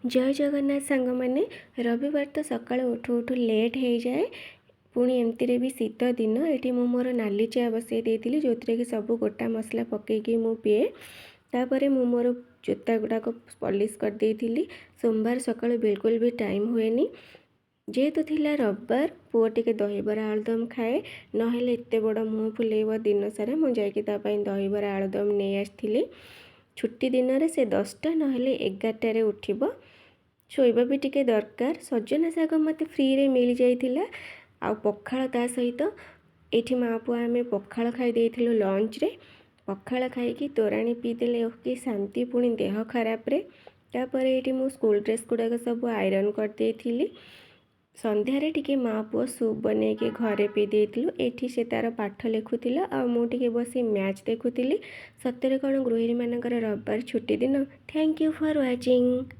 जय जगन्नाथ सांग मैंने रविवार तो सकाल उठू उठू लेट हो जाए। पुणी एमती भी शीत दिन ये मोर नाली चा बसई देती जो थी कि सब गोटा मसला पकईकि मु पीए। तापर मु मोर जोता गुड़ाक पॉलिश कर देती। सोमवार सकाल बिल्कुल भी टाइम हुएनी जेहेतु थिला रविवार पुओ टिके दहीबरा आलुदम खाए नहेले एते बड़ मुँह फुलेब दिन सारा मुझे दहीबरा आलुदम नहीं आसती। छुट्टी दिन में से 10टा नहेले 11टारे उठिब शोइबा भी टिके दरकार। सजना शाग मत फ्री रे मिल जाइथिला आ पखाळ ता सहित एठी माँ पुआ आम पखाळ खाई देइथिलु लंच रे। पखाळ खाई तोराणी पीदेले कि शांति पुणी देह खराब रे। तापर एठी मु स्कूल ड्रेस गुड़ाक सब आयरन कर देइथिली। संध्यारे टिके माँ पुआ सूप बने के घरे पी देइथिलु। एठी से तार पाठ लिखुतिला आ मु टिके बसी मैच देखुतिली। सतरे कौन गृहिणी मानकर रविवार छुट्टी दिन। Thank you for watching.